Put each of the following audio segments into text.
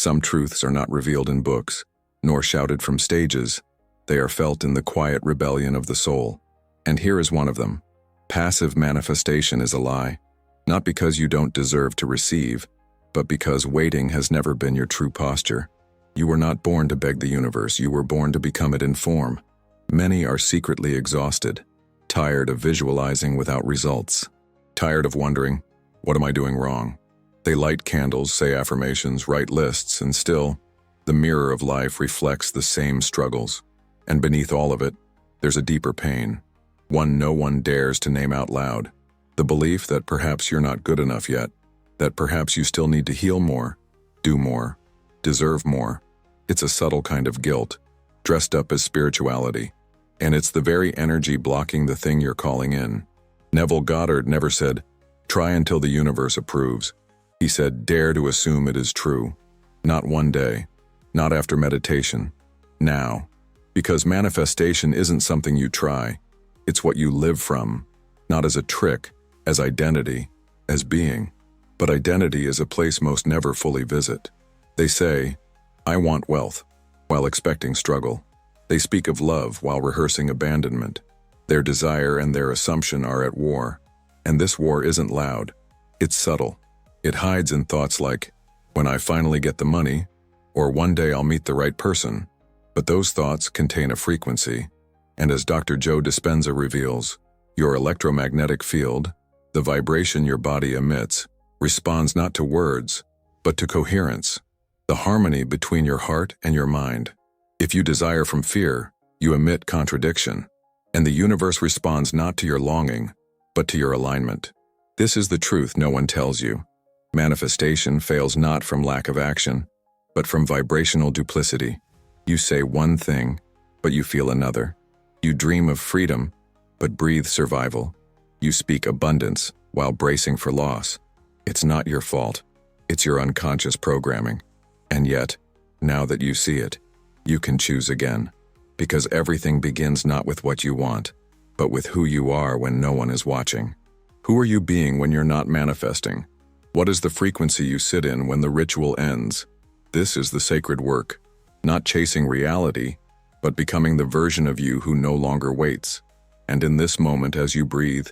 Some truths are not revealed in books, nor shouted from stages. They are felt in the quiet rebellion of the soul. And here is one of them. Passive manifestation is a lie, not because you don't deserve to receive, but because waiting has never been your true posture. You were not born to beg the universe, you were born to become it in form. Many are secretly exhausted, tired of visualizing without results, tired of wondering, what am I doing wrong? They light candles, say affirmations, write lists, and still, the mirror of life reflects the same struggles. And beneath all of it, there's a deeper pain, one no one dares to name out loud. The belief that perhaps you're not good enough yet, that perhaps you still need to heal more, do more, deserve more. It's a subtle kind of guilt, dressed up as spirituality, and it's the very energy blocking the thing you're calling in. Neville Goddard never said, try until the universe approves. He said, dare to assume it is true. Not one day, not after meditation, now. Because manifestation isn't something you try, it's what you live from, not as a trick, as identity, as being. But identity is a place most never fully visit. They say, I want wealth, while expecting struggle. They speak of love while rehearsing abandonment. Their desire and their assumption are at war. And this war isn't loud. It's subtle. It hides in thoughts like, when I finally get the money, or one day I'll meet the right person. But those thoughts contain a frequency. And as Dr. Joe Dispenza reveals, your electromagnetic field, the vibration your body emits, responds not to words, but to coherence, the harmony between your heart and your mind. If you desire from fear, you emit contradiction, and the universe responds not to your longing, but to your alignment. This is the truth no one tells you. Manifestation fails not from lack of action, but from vibrational duplicity. You say one thing, but you feel another. You dream of freedom, but breathe survival. You speak abundance while bracing for loss. It's not your fault. It's your unconscious programming. And yet, now that you see it, you can choose again. Because everything begins not with what you want, but with who you are when no one is watching. Who are you being when you're not manifesting? What is the frequency you sit in when the ritual ends? This is the sacred work. Not chasing reality, but becoming the version of you who no longer waits. And in this moment as you breathe,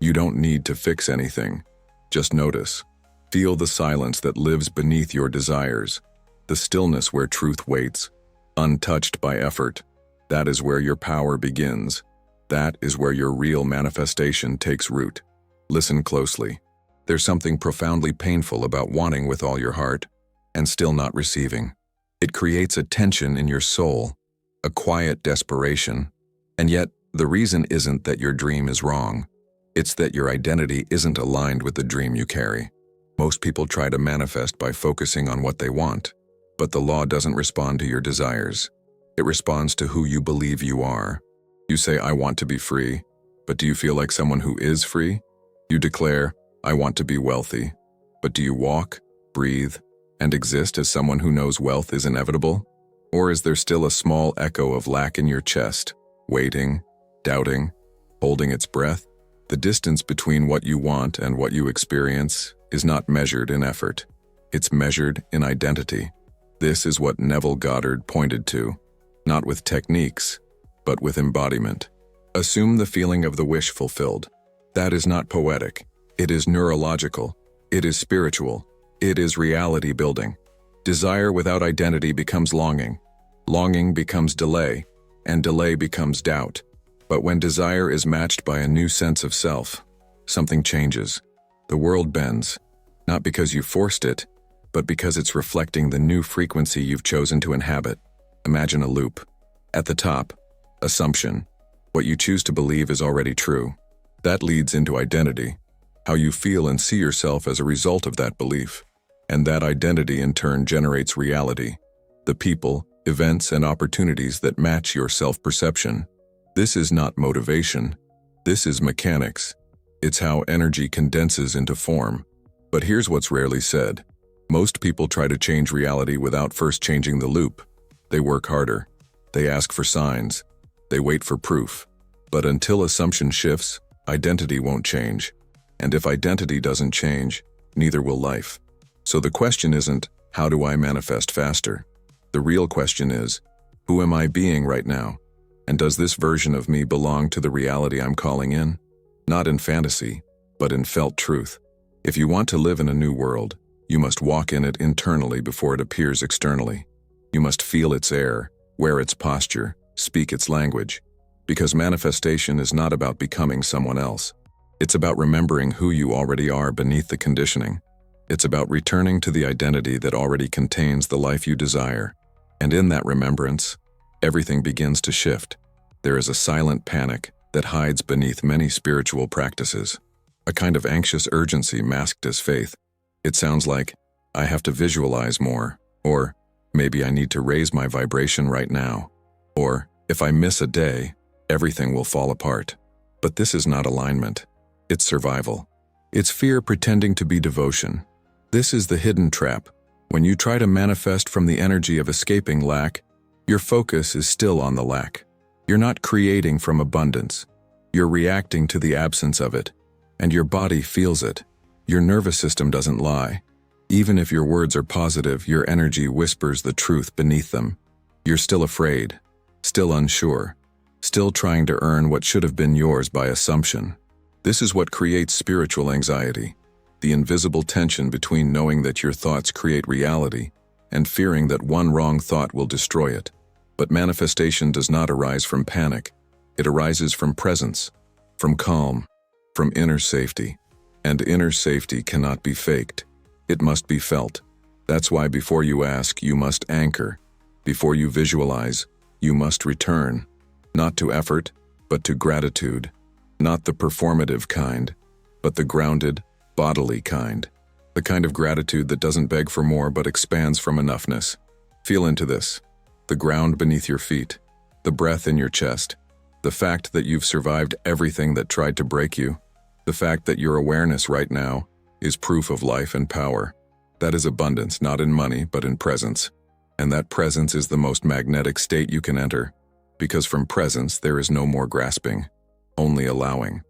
you don't need to fix anything. Just notice. Feel the silence that lives beneath your desires, the stillness where truth waits, untouched by effort. That is where your power begins. That is where your real manifestation takes root. Listen closely. There's something profoundly painful about wanting with all your heart and still not receiving. It creates a tension in your soul, a quiet desperation, and yet the reason isn't that your dream is wrong. It's that your identity isn't aligned with the dream you carry. Most people try to manifest by focusing on what they want, but the law doesn't respond to your desires. It responds to who you believe you are. You say, I want to be free, but do you feel like someone who is free? You declare, I want to be wealthy, but do you walk, breathe, and exist as someone who knows wealth is inevitable? Or is there still a small echo of lack in your chest, waiting, doubting, holding its breath? The distance between what you want and what you experience is not measured in effort. It's measured in identity. This is what Neville Goddard pointed to, not with techniques, but with embodiment. Assume the feeling of the wish fulfilled. That is not poetic. It is neurological. It is spiritual. It is reality building. Desire without identity becomes longing. Longing becomes delay, and delay becomes doubt. But when desire is matched by a new sense of self, something changes. The world bends, not because you forced it, but because it's reflecting the new frequency you've chosen to inhabit. Imagine a loop. At the top, assumption. What you choose to believe is already true. That leads into identity, how you feel and see yourself as a result of that belief. And that identity in turn generates reality, the people, events, and opportunities that match your self-perception. This is not motivation. This is mechanics. It's how energy condenses into form. But here's what's rarely said. Most people try to change reality without first changing the loop. They work harder. They ask for signs. They wait for proof. But until assumption shifts, identity won't change. And if identity doesn't change, neither will life. So the question isn't, How do I manifest faster? The real question is, who am I being right now? And does this version of me belong to the reality I'm calling in? Not in fantasy, but in felt truth. If you want to live in a new world, you must walk in it internally before it appears externally. You must feel its air, wear its posture, speak its language. Because manifestation is not about becoming someone else. It's about remembering who you already are beneath the conditioning. It's about returning to the identity that already contains the life you desire. And in that remembrance, everything begins to shift. There is a silent panic that hides beneath many spiritual practices. A kind of anxious urgency masked as faith. It sounds like, I have to visualize more, or maybe I need to raise my vibration right now, or if I miss a day, everything will fall apart. But this is not alignment. It's survival. It's fear pretending to be devotion. This is the hidden trap. When you try to manifest from the energy of escaping lack, your focus is still on the lack. You're not creating from abundance. You're reacting to the absence of it, and your body feels it. Your nervous system doesn't lie. Even if your words are positive, your energy whispers the truth beneath them. You're still afraid, still unsure, still trying to earn what should have been yours by assumption. This is what creates spiritual anxiety, the invisible tension between knowing that your thoughts create reality and fearing that one wrong thought will destroy it. But manifestation does not arise from panic. It arises from presence, from calm, from inner safety. And inner safety cannot be faked. It must be felt. That's why before you ask, you must anchor. Before you visualize, you must return. Not to effort, but to gratitude. Not the performative kind, but the grounded, bodily kind. The kind of gratitude that doesn't beg for more but expands from enoughness. Feel into this. The ground beneath your feet. The breath in your chest. The fact that you've survived everything that tried to break you. The fact that your awareness right now is proof of life and power. That is abundance, not in money, but in presence. And that presence is the most magnetic state you can enter, because from presence there is no more grasping, only allowing.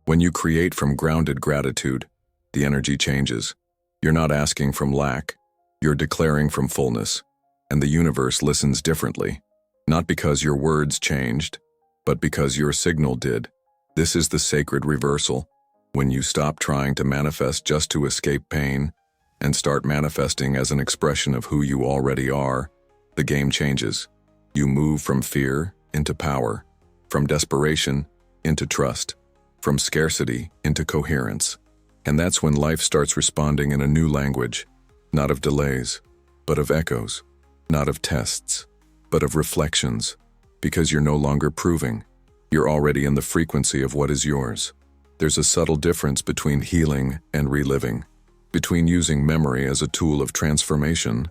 When you create from grounded gratitude, the energy changes. You're not asking from lack, you're declaring from fullness. And the universe listens differently, not because your words changed, but because your signal did. This is the sacred reversal. When you stop trying to manifest just to escape pain and start manifesting as an expression of who you already are, the game changes. You move from fear into power, from desperation into trust, from scarcity into coherence. And that's when life starts responding in a new language, not of delays, but of echoes, not of tests, but of reflections, because you're no longer proving. You're already in the frequency of what is yours. There's a subtle difference between healing and reliving, between using memory as a tool of transformation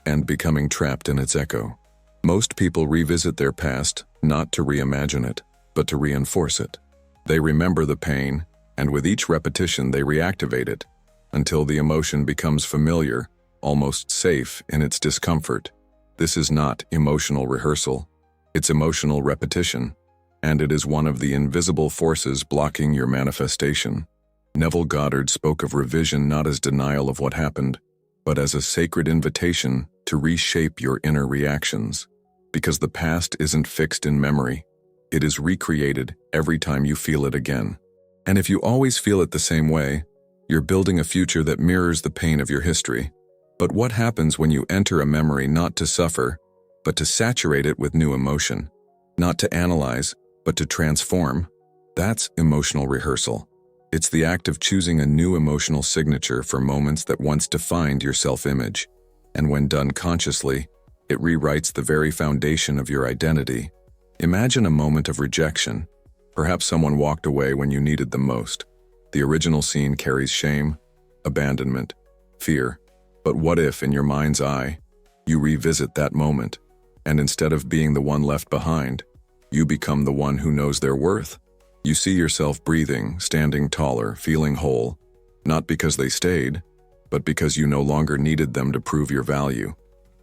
and becoming trapped in its echo. Most people revisit their past not to reimagine it, but to reinforce it. They remember the pain, and with each repetition they reactivate it, until the emotion becomes familiar, almost safe in its discomfort. This is not emotional rehearsal, it's emotional repetition. And it is one of the invisible forces blocking your manifestation. Neville Goddard spoke of revision not as denial of what happened, but as a sacred invitation to reshape your inner reactions. Because the past isn't fixed in memory. It is recreated every time you feel it again. And if you always feel it the same way, you're building a future that mirrors the pain of your history. But what happens when you enter a memory not to suffer, but to saturate it with new emotion? Not to analyze, but to transform? That's emotional rehearsal. It's the act of choosing a new emotional signature for moments that once defined your self-image. And when done consciously, it rewrites the very foundation of your identity. Imagine a moment of rejection. Perhaps someone walked away when you needed them most. The original scene carries shame, abandonment, fear. But what if, in your mind's eye, you revisit that moment, and instead of being the one left behind, you become the one who knows their worth? You see yourself breathing, standing taller, feeling whole, not because they stayed, but because you no longer needed them to prove your value.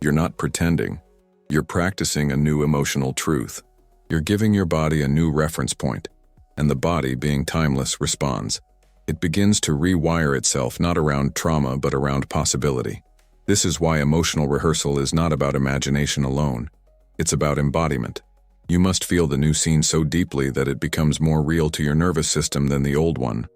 You're not pretending. You're practicing a new emotional truth. You're giving your body a new reference point, and the body, being timeless, responds. It begins to rewire itself not around trauma but around possibility. This is why emotional rehearsal is not about imagination alone. It's about embodiment. You must feel the new scene so deeply that it becomes more real to your nervous system than the old one.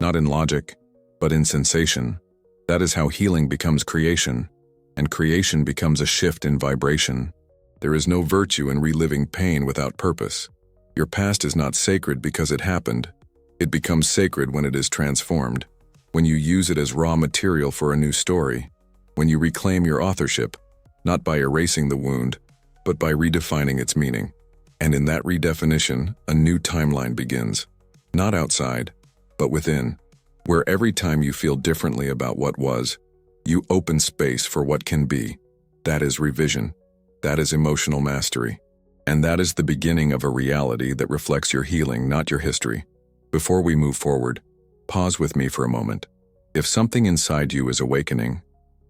Not in logic, but in sensation. That is how healing becomes creation, and creation becomes a shift in vibration. There is no virtue in reliving pain without purpose. Your past is not sacred because it happened. It becomes sacred when it is transformed, when you use it as raw material for a new story, when you reclaim your authorship, not by erasing the wound, but by redefining its meaning. And in that redefinition, a new timeline begins. Not outside, but within, where every time you feel differently about what was, you open space for what can be. That is revision. That is emotional mastery. And that is the beginning of a reality that reflects your healing, not your history. Before we move forward, pause with me for a moment. If something inside you is awakening,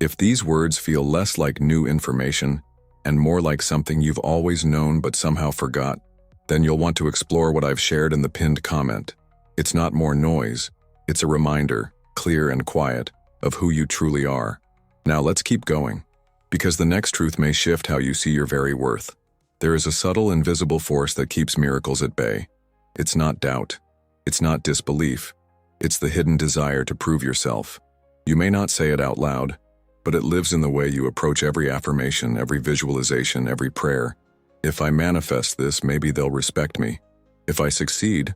if these words feel less like new information and more like something you've always known but somehow forgot, then you'll want to explore what I've shared in the pinned comment. It's not more noise, it's a reminder, clear and quiet, of who you truly are. Now let's keep going, because the next truth may shift how you see your very worth. There is a subtle, invisible force that keeps miracles at bay. It's not doubt. It's not disbelief. It's the hidden desire to prove yourself. You may not say it out loud, but it lives in the way you approach every affirmation, every visualization, every prayer. If I manifest this, maybe they'll respect me. If I succeed,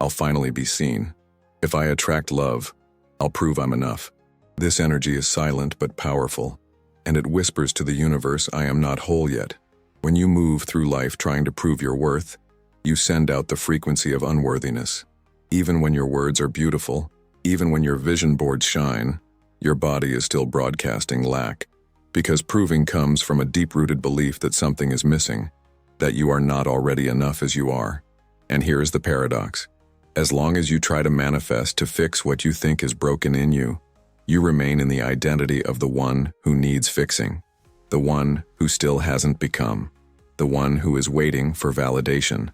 I'll finally be seen. If I attract love, I'll prove I'm enough. This energy is silent but powerful, and it whispers to the universe, I am not whole yet. When you move through life trying to prove your worth, you send out the frequency of unworthiness. Even when your words are beautiful, even when your vision boards shine, your body is still broadcasting lack. Because proving comes from a deep-rooted belief that something is missing, that you are not already enough as you are. And here is the paradox. As long as you try to manifest to fix what you think is broken in you, you remain in the identity of the one who needs fixing, the one who still hasn't become, the one who is waiting for validation.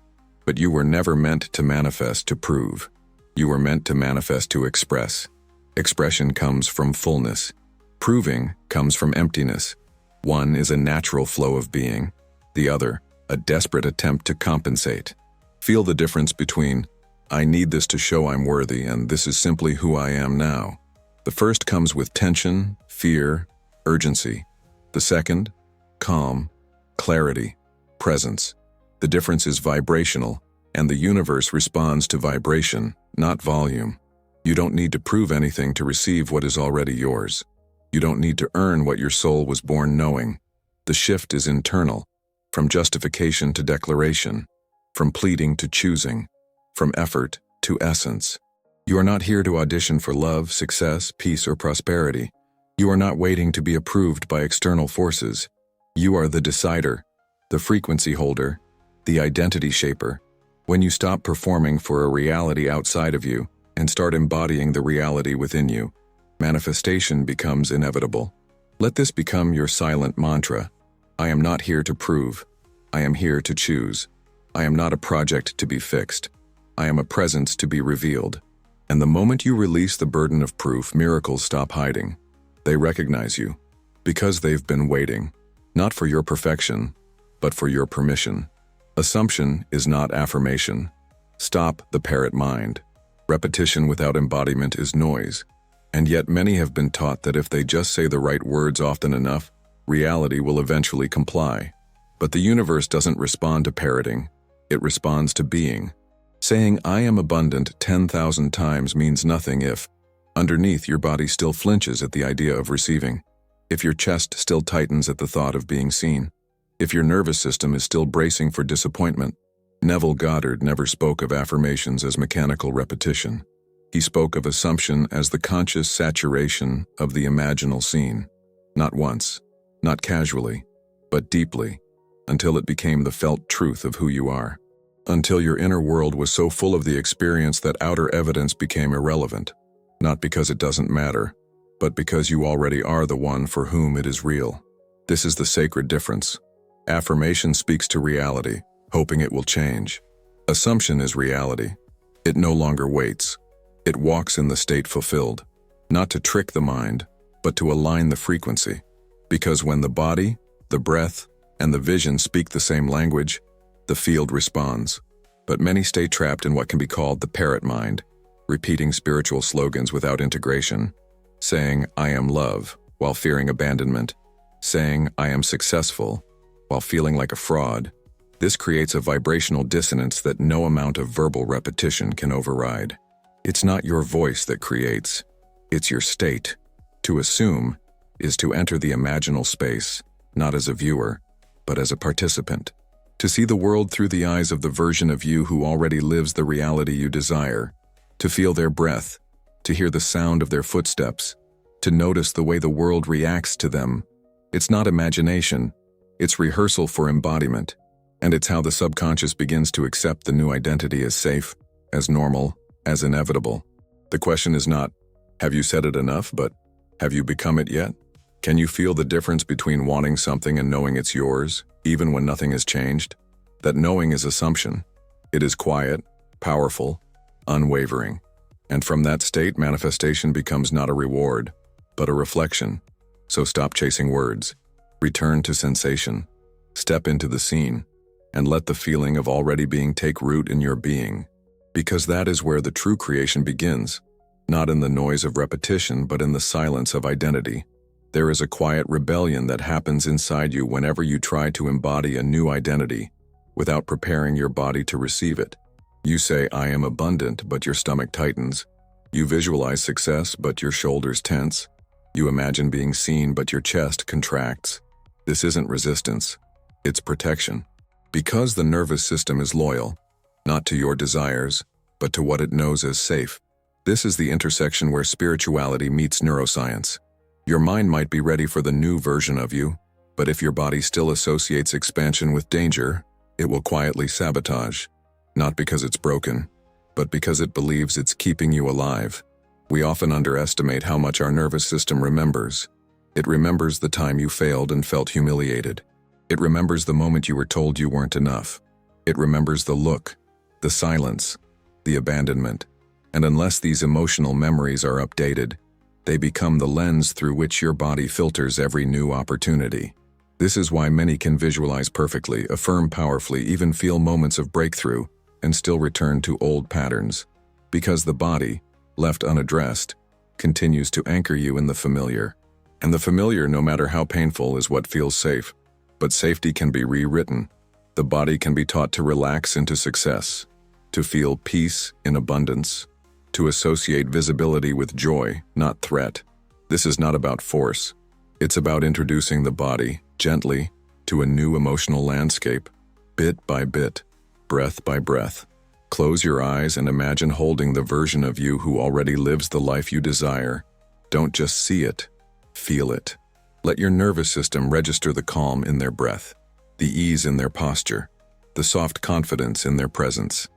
But you were never meant to manifest to prove. You were meant to manifest to express. Expression comes from fullness. Proving comes from emptiness. One is a natural flow of being, the other, a desperate attempt to compensate. Feel the difference between, I need this to show I'm worthy, and this is simply who I am now. The first comes with tension, fear, urgency. The second, calm, clarity, presence. The difference is vibrational, and the universe responds to vibration, not volume. You don't need to prove anything to receive what is already yours. You don't need to earn what your soul was born knowing. The shift is internal, from justification to declaration, from pleading to choosing, from effort to essence. You are not here to audition for love, success, peace, or prosperity. You are not waiting to be approved by external forces. You are the decider, the frequency holder, the identity shaper. When you stop performing for a reality outside of you and start embodying the reality within you, manifestation becomes inevitable. Let this become your silent mantra. I am not here to prove. I am here to choose. I am not a project to be fixed. I am a presence to be revealed. And the moment you release the burden of proof, miracles stop hiding. They recognize you, because they've been waiting, not for your perfection, but for your permission. Assumption is not affirmation. Stop the parrot mind. Repetition without embodiment is noise. And yet many have been taught that if they just say the right words often enough, reality will eventually comply. But the universe doesn't respond to parroting. It responds to being. Saying, I am abundant 10,000 times means nothing if, underneath, your body still flinches at the idea of receiving. If your chest still tightens at the thought of being seen. If your nervous system is still bracing for disappointment. Neville Goddard never spoke of affirmations as mechanical repetition. He spoke of assumption as the conscious saturation of the imaginal scene. Not once, not casually, but deeply, until it became the felt truth of who you are. Until your inner world was so full of the experience that outer evidence became irrelevant. Not because it doesn't matter, but because you already are the one for whom it is real. This is the sacred difference. Affirmation speaks to reality, hoping it will change. Assumption is reality. It no longer waits. It walks in the state fulfilled, not to trick the mind, but to align the frequency. Because when the body, the breath, and the vision speak the same language, the field responds. But many stay trapped in what can be called the parrot mind, repeating spiritual slogans without integration, saying, "I am love," while fearing abandonment, saying, "I am successful," while feeling like a fraud. This creates a vibrational dissonance that no amount of verbal repetition can override. It's not your voice that creates, it's your state. To assume is to enter the imaginal space, not as a viewer, but as a participant. To see the world through the eyes of the version of you who already lives the reality you desire. To feel their breath, to hear the sound of their footsteps, to notice the way the world reacts to them. It's not imagination, it's rehearsal for embodiment. And it's how the subconscious begins to accept the new identity as safe, as normal, as inevitable. The question is not, have you said it enough, but have you become it yet? Can you feel the difference between wanting something and knowing it's yours, even when nothing has changed? That knowing is assumption. It is quiet, powerful, unwavering. And from that state, manifestation becomes not a reward, but a reflection. So stop chasing words. Return to sensation. Step into the scene. And let the feeling of already being take root in your being. Because that is where the true creation begins. Not in the noise of repetition, but in the silence of identity. There is a quiet rebellion that happens inside you whenever you try to embody a new identity, without preparing your body to receive it. You say, "I am abundant," but your stomach tightens. You visualize success, but your shoulders tense. You imagine being seen, but your chest contracts. This isn't resistance, it's protection. Because the nervous system is loyal, not to your desires, but to what it knows as safe. This is the intersection where spirituality meets neuroscience. Your mind might be ready for the new version of you, but if your body still associates expansion with danger, it will quietly sabotage. Not because it's broken, but because it believes it's keeping you alive. We often underestimate how much our nervous system remembers. It remembers the time you failed and felt humiliated. It remembers the moment you were told you weren't enough. It remembers the look, the silence, the abandonment. And unless these emotional memories are updated, they become the lens through which your body filters every new opportunity. This is why many can visualize perfectly, affirm powerfully, even feel moments of breakthrough, and still return to old patterns. Because the body, left unaddressed, continues to anchor you in the familiar. And the familiar, no matter how painful, is what feels safe. But safety can be rewritten. The body can be taught to relax into success, to feel peace in abundance, to associate visibility with joy, not threat. This is not about force. It's about introducing the body, gently, to a new emotional landscape, bit by bit, breath by breath. Close your eyes and imagine holding the version of you who already lives the life you desire. Don't just see it, feel it. Let your nervous system register the calm in their breath, the ease in their posture, the soft confidence in their presence.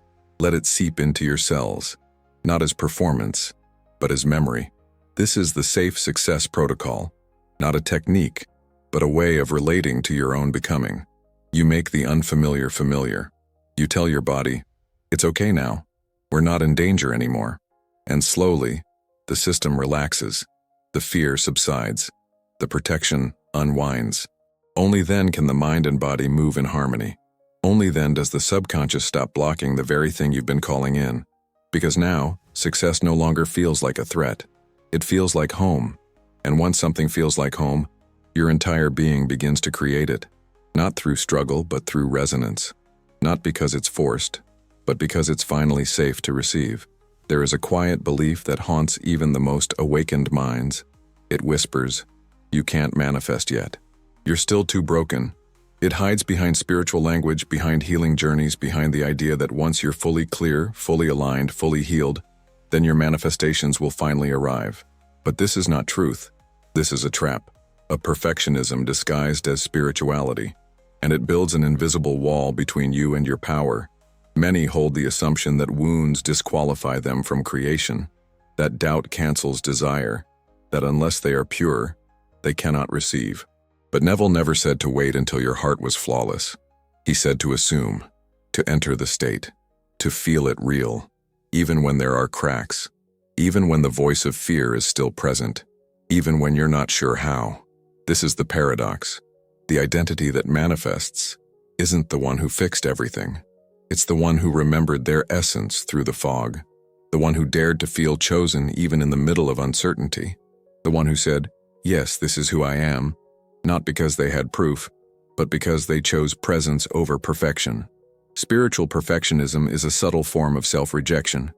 Let it seep into your cells, not as performance, but as memory. This is the safe success protocol, not a technique, but a way of relating to your own becoming. You make the unfamiliar familiar. You tell your body, "It's okay now. We're not in danger anymore." And slowly, the system relaxes. The fear subsides. The protection unwinds. Only then can the mind and body move in harmony. Only then does the subconscious stop blocking the very thing you've been calling in. Because now, success no longer feels like a threat. It feels like home. And once something feels like home, your entire being begins to create it. Not through struggle, but through resonance. Not because it's forced, but because it's finally safe to receive. There is a quiet belief that haunts even the most awakened minds. It whispers, "You can't manifest yet. You're still too broken." It hides behind spiritual language, behind healing journeys, behind the idea that once you're fully clear, fully aligned, fully healed, then your manifestations will finally arrive. But this is not truth. This is a trap, a perfectionism disguised as spirituality, and it builds an invisible wall between you and your power. Many hold the assumption that wounds disqualify them from creation, that doubt cancels desire, that unless they are pure, they cannot receive. But Neville never said to wait until your heart was flawless. He said to assume, to enter the state, to feel it real, even when there are cracks, even when the voice of fear is still present, even when you're not sure how. This is the paradox. The identity that manifests isn't the one who fixed everything. It's the one who remembered their essence through the fog. The one who dared to feel chosen even in the middle of uncertainty. The one who said, "Yes, this is who I am," not because they had proof, but because they chose presence over perfection. Spiritual perfectionism is a subtle form of self-rejection.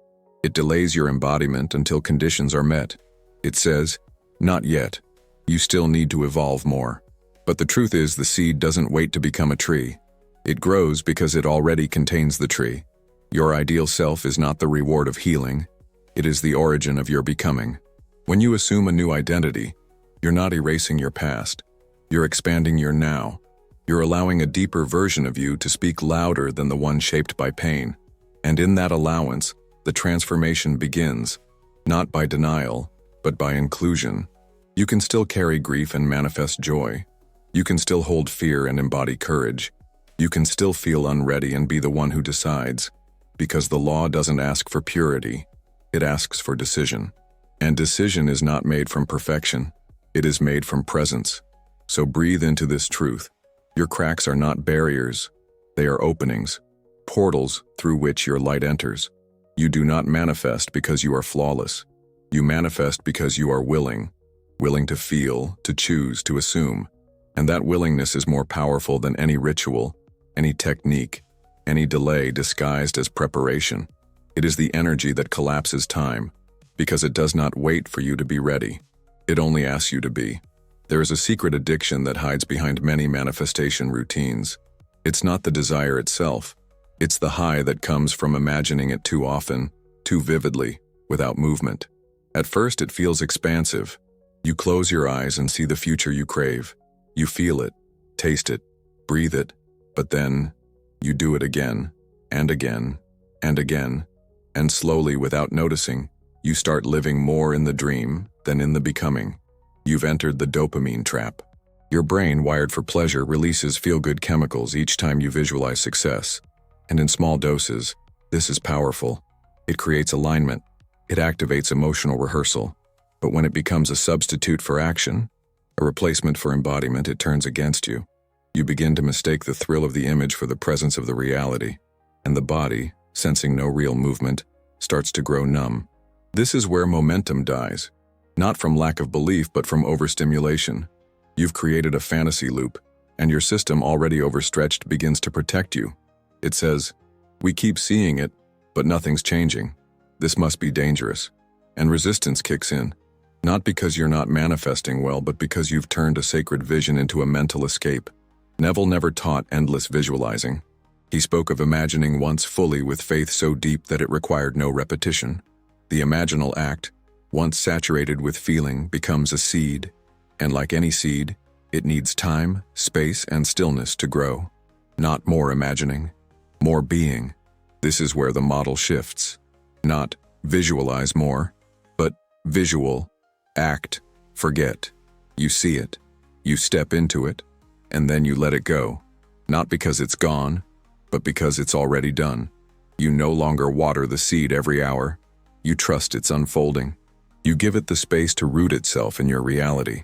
It delays your embodiment until conditions are met. It says, "Not yet. You still need to evolve more." But the truth is, the seed doesn't wait to become a tree. It grows because it already contains the tree. Your ideal self is not the reward of healing. It is the origin of your becoming. When you assume a new identity, you're not erasing your past. You're expanding your now. You're allowing a deeper version of you to speak louder than the one shaped by pain. And in that allowance, the transformation begins, not by denial, but by inclusion. You can still carry grief and manifest joy. You can still hold fear and embody courage. You can still feel unready and be the one who decides, because the law doesn't ask for purity, it asks for decision. And decision is not made from perfection, it is made from presence. So breathe into this truth. Your cracks are not barriers, they are openings, portals through which your light enters. You do not manifest because you are flawless. You manifest because you are willing to feel, to choose, to assume. And that willingness is more powerful than any ritual, any technique, any delay disguised as preparation. It is the energy that collapses time, because it does not wait for you to be ready. It only asks you to be. There is a secret addiction that hides behind many manifestation routines. It's not the desire itself. It's the high that comes from imagining it too often, too vividly, without movement. At first it feels expansive. You close your eyes and see the future you crave. You feel it, taste it, breathe it, but then you do it again, and again, and again, and slowly, without noticing, you start living more in the dream than in the becoming. You've entered the dopamine trap. Your brain, wired for pleasure, releases feel-good chemicals each time you visualize success. And in small doses, this is powerful. It creates alignment. It activates emotional rehearsal. But when it becomes a substitute for action, a replacement for embodiment, it turns against you. You begin to mistake the thrill of the image for the presence of the reality, and the body, sensing no real movement, starts to grow numb. This is where momentum dies, not from lack of belief but from overstimulation. You've created a fantasy loop, and your system, already overstretched, begins to protect you. It says, "We keep seeing it, but nothing's changing. This must be dangerous." And resistance kicks in, not because you're not manifesting well, but because you've turned a sacred vision into a mental escape. Neville never taught endless visualizing. He spoke of imagining once fully with faith so deep that it required no repetition. The imaginal act, once saturated with feeling, becomes a seed, and like any seed, it needs time, space, and stillness to grow. Not more imagining, more being. This is where the model shifts. Not visualize more, but visual, act, forget. You see it, you step into it, and then you let it go. Not because it's gone, but because it's already done. You no longer water the seed every hour. You trust its unfolding. You give it the space to root itself in your reality.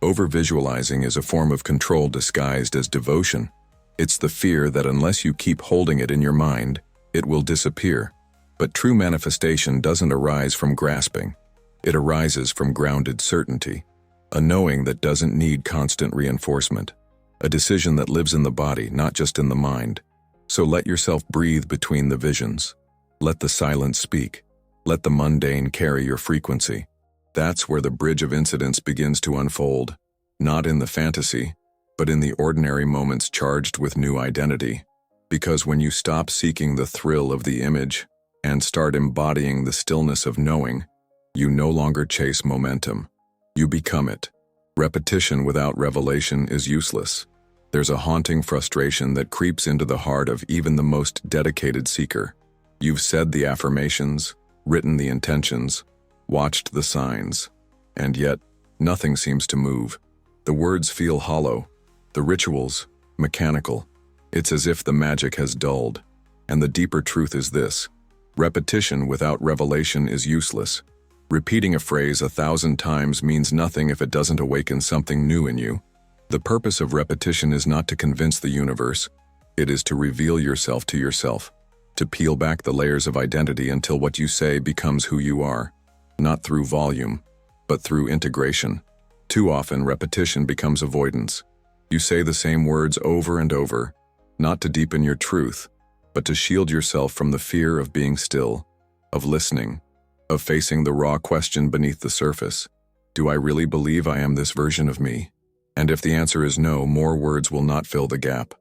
Over-visualizing is a form of control disguised as devotion. It's the fear that unless you keep holding it in your mind, it will disappear. But true manifestation doesn't arise from grasping. It arises from grounded certainty, a knowing that doesn't need constant reinforcement, a decision that lives in the body, not just in the mind. So let yourself breathe between the visions. Let the silence speak. Let the mundane carry your frequency. That's where the bridge of incidents begins to unfold, not in the fantasy, but in the ordinary moments charged with new identity. Because when you stop seeking the thrill of the image and start embodying the stillness of knowing, you no longer chase momentum. You become it. Repetition without revelation is useless. There's a haunting frustration that creeps into the heart of even the most dedicated seeker. You've said the affirmations, written the intentions, watched the signs, and yet nothing seems to move. The words feel hollow, the rituals mechanical. It's as if the magic has dulled. And the deeper truth is this: repetition without revelation is useless. Repeating a phrase 1,000 times means nothing if it doesn't awaken something new in you. The purpose of repetition is not to convince the universe, it is to reveal yourself to yourself, to peel back the layers of identity until what you say becomes who you are, not through volume, but through integration. Too often, repetition becomes avoidance. You say the same words over and over, not to deepen your truth, but to shield yourself from the fear of being still, of listening, of facing the raw question beneath the surface. Do I really believe I am this version of me? And if the answer is no, more words will not fill the gap.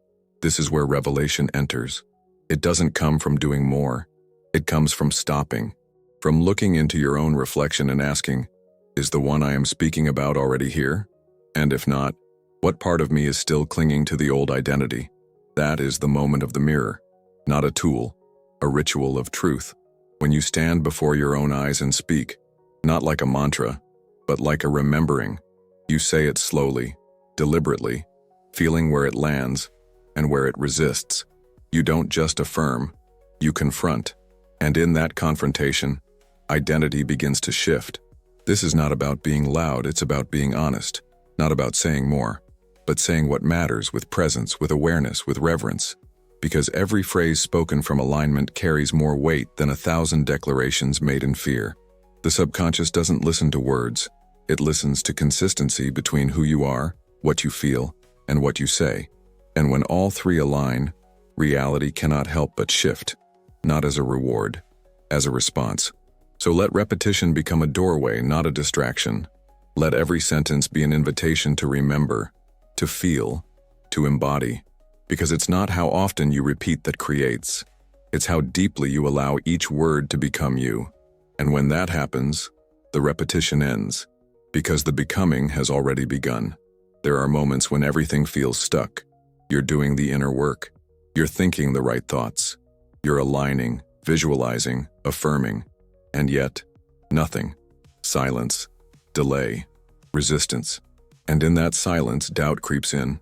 This is where revelation enters. It doesn't come from doing more. It comes from stopping, from looking into your own reflection and asking, is the one I am speaking about already here? And if not, what part of me is still clinging to the old identity? That is the moment of the mirror, not a tool, a ritual of truth. When you stand before your own eyes and speak, not like a mantra, but like a remembering, you say it slowly, deliberately, feeling where it lands and where it resists. You don't just affirm, you confront. And in that confrontation, identity begins to shift. This is not about being loud, it's about being honest. Not about saying more, but saying what matters with presence, with awareness, with reverence. Because every phrase spoken from alignment carries more weight than 1,000 declarations made in fear. The subconscious doesn't listen to words. It listens to consistency between who you are, what you feel, and what you say. And when all three align, reality cannot help but shift, not as a reward, as a response. So let repetition become a doorway, not a distraction. Let every sentence be an invitation to remember, to feel, to embody. Because it's not how often you repeat that creates. It's how deeply you allow each word to become you. And when that happens, the repetition ends. Because the becoming has already begun. There are moments when everything feels stuck. You're doing the inner work. You're thinking the right thoughts. You're aligning, visualizing, affirming. And yet, nothing. Silence, delay, resistance. And in that silence, doubt creeps in.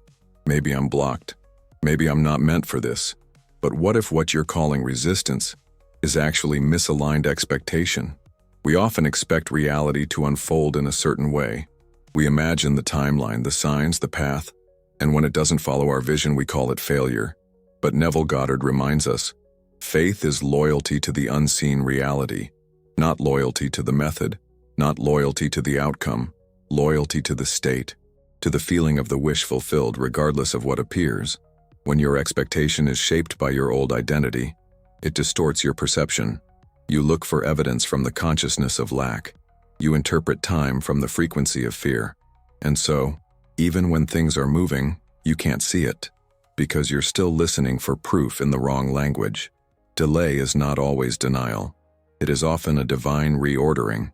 Maybe I'm blocked. Maybe I'm not meant for this. But what if what you're calling resistance is actually misaligned expectation? We often expect reality to unfold in a certain way. We imagine the timeline, the signs, the path, and when it doesn't follow our vision, we call it failure. But Neville Goddard reminds us, faith is loyalty to the unseen reality, not loyalty to the method, not loyalty to the outcome, loyalty to the state, to the feeling of the wish fulfilled regardless of what appears. When your expectation is shaped by your old identity, it distorts your perception. You look for evidence from the consciousness of lack. You interpret time from the frequency of fear. And so, even when things are moving, you can't see it, because you're still listening for proof in the wrong language. Delay is not always denial. It is often a divine reordering,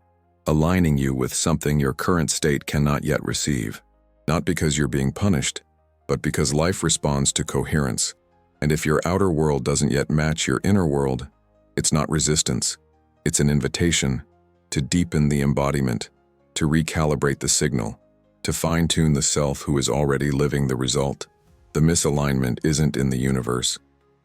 aligning you with something your current state cannot yet receive. Not because you're being punished, but because life responds to coherence. And if your outer world doesn't yet match your inner world, it's not resistance. It's an invitation to deepen the embodiment, to recalibrate the signal, to fine-tune the self who is already living the result. The misalignment isn't in the universe.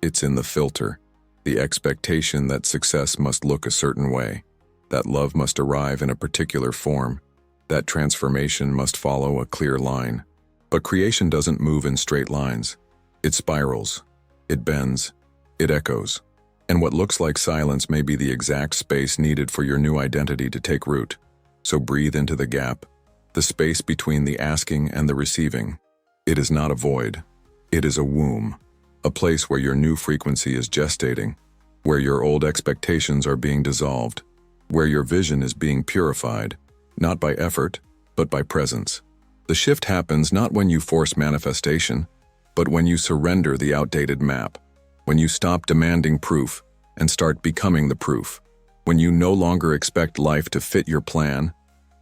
It's in the filter, the expectation that success must look a certain way, that love must arrive in a particular form, that transformation must follow a clear line. But creation doesn't move in straight lines. It spirals, it bends, it echoes. And what looks like silence may be the exact space needed for your new identity to take root. So breathe into the gap, the space between the asking and the receiving. It is not a void. It is a womb, a place where your new frequency is gestating, where your old expectations are being dissolved, where your vision is being purified, not by effort, but by presence. The shift happens not when you force manifestation, but when you surrender the outdated map, when you stop demanding proof and start becoming the proof, when you no longer expect life to fit your plan,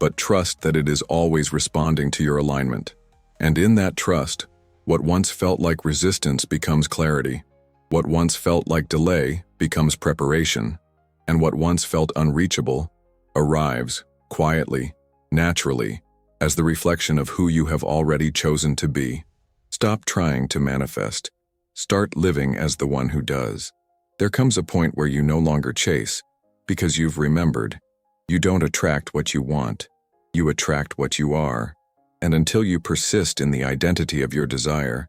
but trust that it is always responding to your alignment. And in that trust, what once felt like resistance becomes clarity, what once felt like delay becomes preparation, and what once felt unreachable arrives, quietly, naturally, as the reflection of who you have already chosen to be. Stop trying to manifest. Start living as the one who does. There comes a point where you no longer chase, because you've remembered. You don't attract what you want. You attract what you are. And until you persist in the identity of your desire,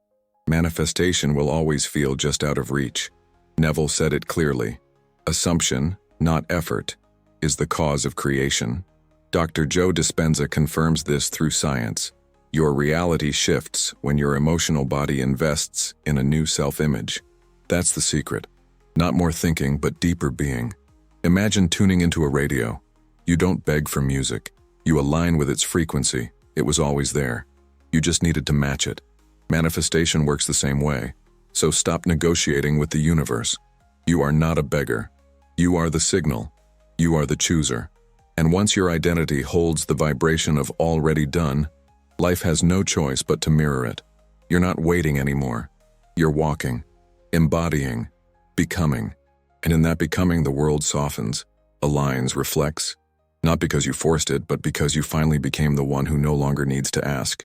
manifestation will always feel just out of reach. Neville said it clearly. Assumption, not effort, is the cause of creation. Dr. Joe Dispenza confirms this through science. Your reality shifts when your emotional body invests in a new self-image. That's the secret. Not more thinking, but deeper being. Imagine tuning into a radio. You don't beg for music. You align with its frequency. It was always there. You just needed to match it. Manifestation works the same way. So stop negotiating with the universe. You are not a beggar. You are the signal. You are the chooser. And once your identity holds the vibration of already done, life has no choice but to mirror it. You're not waiting anymore. You're walking, embodying, becoming. And in that becoming, the world softens, aligns, reflects. Not because you forced it, but because you finally became the one who no longer needs to ask.